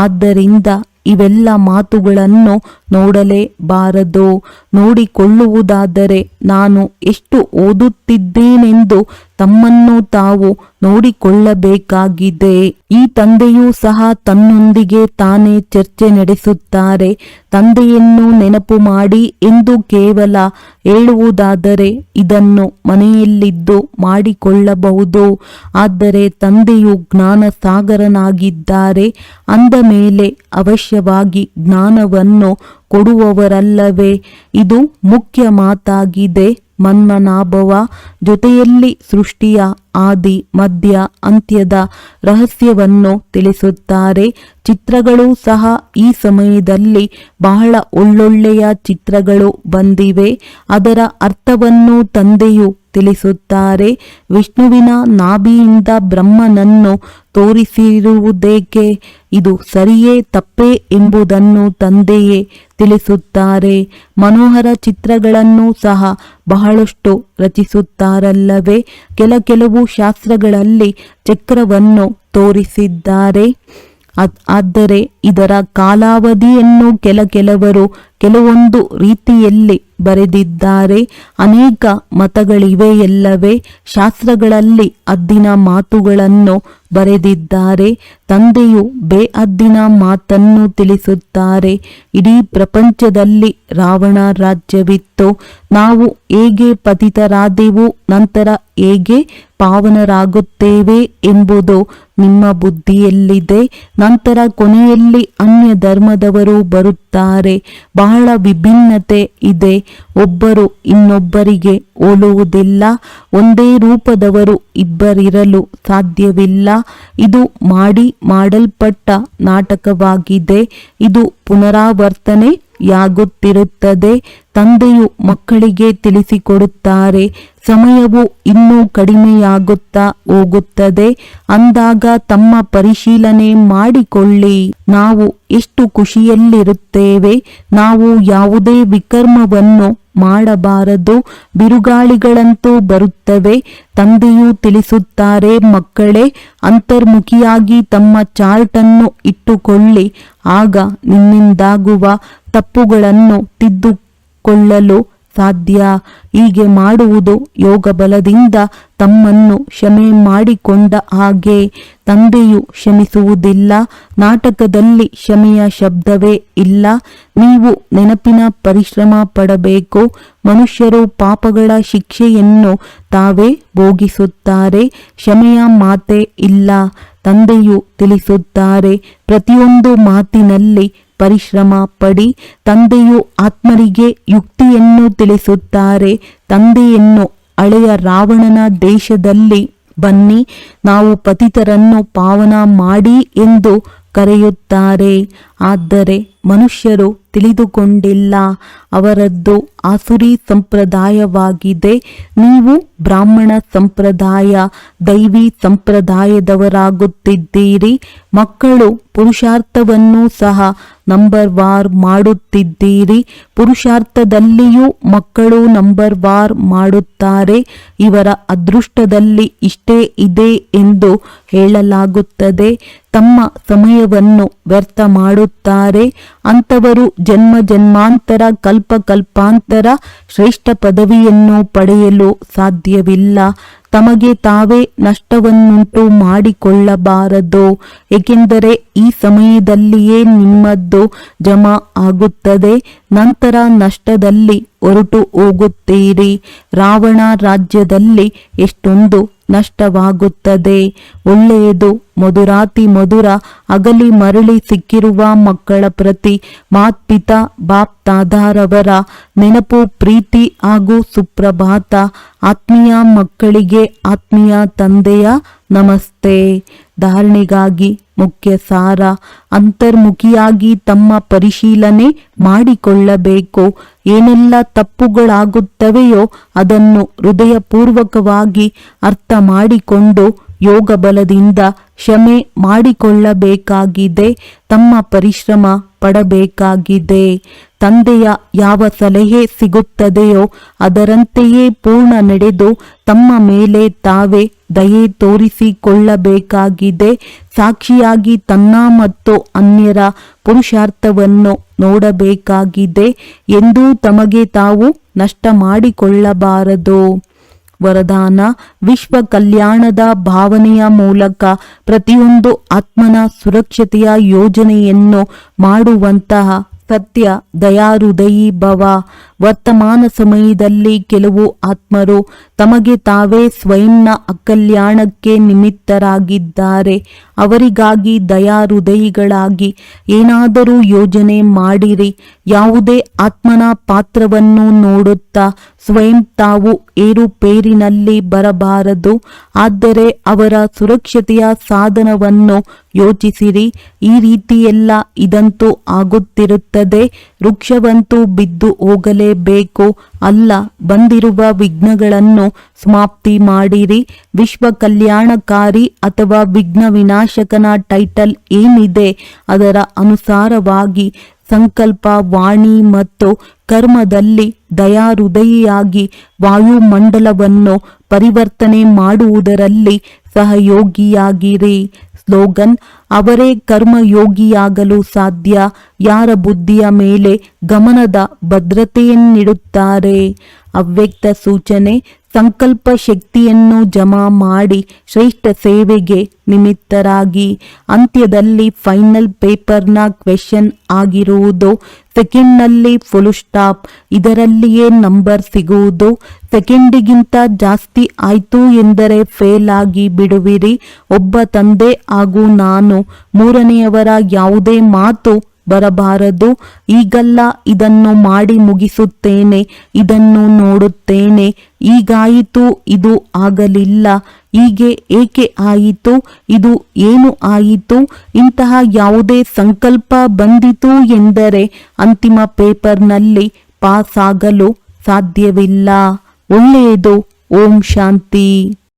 ಆದ್ದರಿಂದ ಇವೆಲ್ಲ ಮಾತುಗಳನ್ನು ನೋಡಲೇಬಾರದು. ನೋಡಿಕೊಳ್ಳುವುದಾದರೆ ನಾನು ಎಷ್ಟು ಓದುತ್ತಿದ್ದೇನೆಂದು ತಮ್ಮನ್ನು ತಾವು ನೋಡಿಕೊಳ್ಳಬೇಕಾಗಿದೆ. ಈ ತಂದೆಯೂ ಸಹ ತನ್ನೊಂದಿಗೆ ತಾನೇ ಚರ್ಚೆ ನಡೆಸುತ್ತಾರೆ. ತಂದೆಯನ್ನು ನೆನಪು ಮಾಡಿ ಎಂದು ಕೇವಲ ಹೇಳುವುದಾದರೆ ಇದನ್ನು ಮನೆಯಲ್ಲಿದ್ದು ಮಾಡಿಕೊಳ್ಳಬಹುದು. ಆದರೆ ತಂದೆಯು ಜ್ಞಾನ ಸಾಗರನಾಗಿದ್ದಾರೆ. ಅಂದ ಮೇಲೆ ಅವಶ್ಯವಾಗಿ ಜ್ಞಾನವನ್ನು ಕೊಡುವವರಲ್ಲವೇ? ಇದು ಮುಖ್ಯ ಮಾತಾಗಿದೆ. ಮನ್ಮನಾಭವ ಜೊತೆಯಲ್ಲಿ ಸೃಷ್ಟಿಯ ಆದಿ ಮಧ್ಯ ಅಂತ್ಯದ ರಹಸ್ಯವನ್ನು ತಿಳಿಸುತ್ತಾರೆ. ಚಿತ್ರಗಳು ಸಹ ಈ ಸಮಯದಲ್ಲಿ ಬಹಳ ಒಳ್ಳೊಳ್ಳೆಯ ಚಿತ್ರಗಳು ಬಂದಿವೆ. ಅದರ ಅರ್ಥವನ್ನು ತಂದೆಯು ತಿಳಿಸುತ್ತಾರೆ. ವಿಷ್ಣುವಿನ ನಾಭಿಯಿಂದ ಬ್ರಹ್ಮನನ್ನು ತೋರಿಸಿರುವುದೇಕೆ? ಇದು ಸರಿಯೇ ತಪ್ಪೇ ಎಂಬುದನ್ನು ತಂದೆಯೇ ತಿಳಿಸುತ್ತಾರೆ. ಮನೋಹರ ಚಿತ್ರಗಳನ್ನು ಸಹ ಬಹಳಷ್ಟು ರಚಿಸುತ್ತಾರಲ್ಲವೇ? ಕೆಲವು ಶಾಸ್ತ್ರಗಳಲ್ಲಿ ಚಕ್ರವನ್ನು ತೋರಿಸಿದ್ದಾರೆ. ಆದರೆ ಇದರ ಕಾಲಾವಧಿಯನ್ನು ಕೆಲವರು ಕೆಲವೊಂದು ರೀತಿಯಲ್ಲಿ ಬರೆದಿದ್ದಾರೆ. ಅನೇಕ ಮತಗಳಿವೆಯಲ್ಲವೇ? ಶಾಸ್ತ್ರಗಳಲ್ಲಿ ಹದ್ದಿನ ಮಾತುಗಳನ್ನು ಬರೆದಿದ್ದಾರೆ. ತಂದೆಯು ಬೇಹದ್ದಿನ ಮಾತನ್ನು ತಿಳಿಸುತ್ತಾರೆ. ಇಡೀ ಪ್ರಪಂಚದಲ್ಲಿ ರಾವಣ ರಾಜ್ಯವಿತ್ತು. ನಾವು ಹೇಗೆ ಪತಿತರಾದೆವು, ನಂತರ ಹೇಗೆ ಪಾವನರಾಗುತ್ತೇವೆ ಎಂಬುದು ನಿಮ್ಮ ಬುದ್ಧಿಯಲ್ಲಿದೆ. ನಂತರ ಕೊನೆಯಲ್ಲಿ ಅನ್ಯ ಧರ್ಮದವರು ಬರುತ್ತಾರೆ. ಬಹಳ ವಿಭಿನ್ನತೆ ಇದೆ. ಒಬ್ಬರು ಇನ್ನೊಬ್ಬರಿಗೆ ಹೋಲುವುದಿಲ್ಲ. ಒಂದೇ ರೂಪದವರು ಇಬ್ಬರಿರಲು ಸಾಧ್ಯವಿಲ್ಲ. ಇದು ಮಾಡಲ್ಪಟ್ಟ ನಾಟಕವಾಗಿದೆ. ಇದು ಪುನರಾವರ್ತನೆಯಾಗುತ್ತಿರುತ್ತದೆ. ತಂದೆಯು ಮಕ್ಕಳಿಗೆ ತಿಳಿಸಿಕೊಡುತ್ತಾರೆ. ಸಮಯವು ಇನ್ನೂ ಕಡಿಮೆಯಾಗುತ್ತಾ ಹೋಗುತ್ತದೆ. ಅಂದಾಗ ತಮ್ಮ ಪರಿಶೀಲನೆ ಮಾಡಿಕೊಳ್ಳಿ. ನಾವು ಎಷ್ಟು ಖುಷಿಯಲ್ಲಿರುತ್ತೇವೆ. ನಾವು ಯಾವುದೇ ವಿಕರ್ಮವನ್ನು ಮಾಡಬಾರದು. ಬಿರುಗಾಳಿಗಳಂತೂ ಬರುತ್ತವೆ. ತಂದೆಯು ತಿಳಿಸುತ್ತಾರೆ, ಮಕ್ಕಳೇ, ಅಂತರ್ಮುಖಿಯಾಗಿ ತಮ್ಮ ಚಾರ್ಟನ್ನು ಇಟ್ಟುಕೊಳ್ಳಿ. ಆಗ ನಿಮ್ಮಿಂದಾಗುವ ತಪ್ಪುಗಳನ್ನು ತಿದ್ದುಕೊಳ್ಳಲು ಸಾಧ್ಯ. ಹೀಗೆ ಮಾಡುವುದು ಯೋಗ ಬಲದಿಂದ ತಮ್ಮನ್ನು ಕ್ಷಮೆ ಮಾಡಿಕೊಂಡ ಹಾಗೆ. ತಂದೆಯು ಕ್ಷಮಿಸುವುದಿಲ್ಲ. ನಾಟಕದಲ್ಲಿ ಕ್ಷಮೆಯ ಶಬ್ದವೇ ಇಲ್ಲ. ನೀವು ನೆನಪಿನ ಪರಿಶ್ರಮ ಪಡಬೇಕು. ಮನುಷ್ಯರು ಪಾಪಗಳ ಶಿಕ್ಷೆಯನ್ನು ತಾವೇ ಭೋಗಿಸುತ್ತಾರೆ. ಕ್ಷಮೆಯ ಮಾತೇ ಇಲ್ಲ. ತಂದೆಯು ತಿಳಿಸುತ್ತಾರೆ, ಪ್ರತಿಯೊಂದು ಮಾತಿನಲ್ಲಿ ಪರಿಶ್ರಮ ಪಡಿ. ತಂದೆಯು ಆತ್ಮರಿಗೆ ಯುಕ್ತಿಯನ್ನು ತಿಳಿಸುತ್ತಾರೆ. ತಂದೆಯನ್ನು ಹಳೆಯ ರಾವಣನ ದೇಶದಲ್ಲಿ ಬನ್ನಿ, ನಾವು ಪತಿತರನ್ನು ಪಾವನ ಮಾಡಿ ಎಂದು ಕರೆಯುತ್ತಾರೆ. ಆದರೆ ಮನುಷ್ಯರು ತಿಳಿದುಕೊಂಡಿಲ್ಲ. ಅವರದ್ದು ಆಸುರಿ ಸಂಪ್ರದಾಯವಾಗಿದೆ. ನೀವು ಬ್ರಾಹ್ಮಣ ಸಂಪ್ರದಾಯ, ದೈವಿ ಸಂಪ್ರದಾಯದವರಾಗುತ್ತಿದ್ದೀರಿ. ಮಕ್ಕಳು ಪುರುಷಾರ್ಥವನ್ನು ಸಹ ನಂಬರ್ ವಾರ್ ಮಾಡುತ್ತಿದ್ದೀರಿ. ಪುರುಷಾರ್ಥದಲ್ಲಿಯೂ ಮಕ್ಕಳು ನಂಬರ್ ವಾರ್ ಮಾಡುತ್ತಾರೆ. ಇವರ ಅದೃಷ್ಟದಲ್ಲಿ ಇಷ್ಟೇ ಇದೆ ಎಂದು ಹೇಳಲಾಗುತ್ತದೆ. ತಮ್ಮ ಸಮಯವನ್ನು ವ್ಯರ್ಥ ಮಾಡುತ್ತಾರೆ. ಅಂಥವರು ಜನ್ಮ ಜನ್ಮಾಂತರ ಕಲ್ಪಾಂತರ ಶ್ರೇಷ್ಠ ಪದವಿಯನ್ನು ಪಡೆಯಲು ಸಾಧ್ಯವಿಲ್ಲ. ತಮಗೆ ತಾವೇ ನಷ್ಟವನ್ನುಂಟು ಮಾಡಿಕೊಳ್ಳಬಾರದು. ಏಕೆಂದರೆ ಈ ಸಮಯದಲ್ಲಿಯೇ ನಿಮ್ಮದ್ದು ಜಮಾ ಆಗುತ್ತದೆ. ನಂತರ ನಷ್ಟದಲ್ಲಿ ಹೊರಟು ಹೋಗುತ್ತೀರಿ. ರಾವಣ ರಾಜ್ಯದಲ್ಲಿ ಎಷ್ಟೊಂದು ನಷ್ಟವಾಗುತ್ತದೆ. ಒಳ್ಳೆಯದು ಮಧುರಾತಿ ಮಧುರ ಅಗಲಿ ಮರಳಿ ಸಿಕ್ಕಿರುವ ಮಕ್ಕಳ ಪ್ರತಿ ಮಾತ್ಪಿತಾ ಬಾಪ್ ತಾದಾರವರ ನೆನಪು, ಪ್ರೀತಿ ಹಾಗೂ ಸುಪ್ರಭಾತ. ಆತ್ಮೀಯ ಮಕ್ಕಳಿಗೆ ಆತ್ಮೀಯ ತಂದೆಯ ನಮಸ್ತೆ. ಧಾರಣೆಗಾಗಿ ಮುಖ್ಯ ಸಾರ: ಅಂತರ್ಮುಖಿಯಾಗಿ ತಮ್ಮ ಪರಿಶೀಲನೆ ಮಾಡಿಕೊಳ್ಳಬೇಕು. ಏನೆಲ್ಲ ತಪ್ಪುಗಳಾಗುತ್ತವೆಯೋ ಅದನ್ನು ಹೃದಯಪೂರ್ವಕವಾಗಿ ಅರ್ಥ ಮಾಡಿಕೊಂಡು ಯೋಗ ಬಲದಿಂದ ಕ್ಷಮೆ ಮಾಡಿಕೊಳ್ಳಬೇಕಾಗಿದೆ. ತಮ್ಮ ಪರಿಶ್ರಮ ಪಡಬೇಕಾಗಿದೆ. ತಂದೆಯ ಯಾವ ಸಲಹೆ ಸಿಗುತ್ತದೆಯೋ ಅದರಂತೆಯೇ ಪೂರ್ಣ ನಡೆದು ತಮ್ಮ ಮೇಲೆ ತಾವೇ ದಯೆ ತೋರಿಸಿಕೊಳ್ಳಬೇಕಾಗಿದೆ. ಸಾಕ್ಷಿಯಾಗಿ ತನ್ನ ಮತ್ತು ಅನ್ಯರ ಪುರುಷಾರ್ಥವನ್ನು ನೋಡಬೇಕಾಗಿದೆ. ಎಂದೂ ತಮಗೆ ತಾವು ನಷ್ಟ ಮಾಡಿಕೊಳ್ಳಬಾರದು. ವರದಾನ: ವಿಶ್ವ ಕಲ್ಯಾಣದ ಭಾವನೆಯ ಮೂಲಕ ಪ್ರತಿಯೊಂದು ಆತ್ಮನ ಸುರಕ್ಷತೆಯ ಯೋಜನೆಯನ್ನು ಮಾಡುವಂತಹ ಸತ್ಯ ದಯಾಹೃದಯಿ ಭವ. ವರ್ತಮಾನ ಸಮಯದಲ್ಲಿ ಕೆಲವು ಆತ್ಮರು ತಮಗೆ ತಾವೇ ಸ್ವಯಂನ ಅಕಲ್ಯಾಣಕ್ಕೆ ನಿಮಿತ್ತರಾಗಿದ್ದಾರೆ. ಅವರಿಗಾಗಿ ದಯಾಹೃದಯಿಗಳಾಗಿ ಏನಾದರೂ ಯೋಜನೆ ಮಾಡಿರಿ. ಯಾವುದೇ ಆತ್ಮನ ಪಾತ್ರವನ್ನು ನೋಡುತ್ತಾ ಸ್ವಯಂ ತಾವು ಏರುಪೇರಿನಲ್ಲಿ ಬರಬಾರದು. ಆದರೆ ಅವರ ಸುರಕ್ಷತೆಯ ಸಾಧನವನ್ನು ಯೋಚಿಸಿರಿ. ಈ ರೀತಿಯೆಲ್ಲ ಇದಂತೂ ಆಗುತ್ತಿರುತ್ತದೆ. ವೃಕ್ಷವಂತೂ ಬಿದ್ದು ಹೋಗಲೇಬೇಕು. ಮಾಡಲೇಬೇಕು. ಅಲ್ಲ, ಬಂದಿರುವ ವಿಘ್ನಗಳನ್ನು ಸಮಾಪ್ತಿ ಮಾಡಿರಿ. ವಿಶ್ವ ಕಲ್ಯಾಣಕಾರಿ ಅಥವಾ ವಿಘ್ನ ವಿನಾಶಕನ ಟೈಟಲ್ ಏನಿದೆ ಅದರ ಅನುಸಾರವಾಗಿ ಸಂಕಲ್ಪ, ವಾಣಿ ಮತ್ತು ಕರ್ಮದಲ್ಲಿ ದಯಾಹೃದಯಿಯಾಗಿ ವಾಯುಮಂಡಲವನ್ನು ಪರಿವರ್ತನೆ ಮಾಡುವುದರಲ್ಲಿ ಸಹಯೋಗಿಯಾಗಿರಿ. ಸ್ಲೋಗನ್: ಅವರೇ ಕರ್ಮಯೋಗಿಯಾಗಲು ಸಾಧ್ಯ ಯಾರ ಬುದ್ಧಿಯ ಮೇಲೆ ಗಮನದ ಭದ್ರತೆಯನ್ನಿಡುತ್ತಾರೆ. ಅವ್ಯಕ್ತ ಸೂಚನೆ: ಸಂಕಲ್ಪ ಶಕ್ತಿಯನ್ನು ಜಮಾ ಮಾಡಿ ಶ್ರೇಷ್ಠ ಸೇವೆಗೆ ನಿಮಿತ್ತರಾಗಿ. ಅಂತ್ಯದಲ್ಲಿ ಫೈನಲ್ ಪೇಪರ್ನ ಕ್ವೆಶ್ಚನ್ ಆಗಿರುವುದು ಸೆಕೆಂಡ್ನಲ್ಲಿ ಫುಲ್ ಸ್ಟಾಪ್, ಇದರಲ್ಲಿಯೇ ನಂಬರ್ ಸಿಗುವುದು. ಸೆಕೆಂಡಿಗಿಂತ ಜಾಸ್ತಿ ಆಯ್ತು ಎಂದರೆ ಫೇಲ್ ಆಗಿ ಬಿಡುವಿರಿ. ಒಬ್ಬ ತಂದೆ ಹಾಗೂ ನಾನು ಮೂರನೆಯವರ ಯಾವುದೇ ಮಾತು ಬರಬಾರದು. ಈಗಲ್ಲ ಇದನ್ನು ಮಾಡಿ ಮುಗಿಸುತ್ತೇನೆ, ಇದನ್ನು ನೋಡುತ್ತೇನೆ, ಈಗಾಯಿತು, ಇದು ಆಗಲಿಲ್ಲ, ಹೀಗೆ ಏಕೆ ಆಯಿತು, ಇದು ಏನು ಆಯಿತು, ಇಂತಹ ಯಾವುದೇ ಸಂಕಲ್ಪ ಬಂದಿತು ಎಂದರೆ ಅಂತಿಮ ಪೇಪರ್ನಲ್ಲಿ ಪಾಸ್ ಆಗಲು ಸಾಧ್ಯವಿಲ್ಲ. ಒಳ್ಳೆಯದು. ಓಂ ಶಾಂತಿ.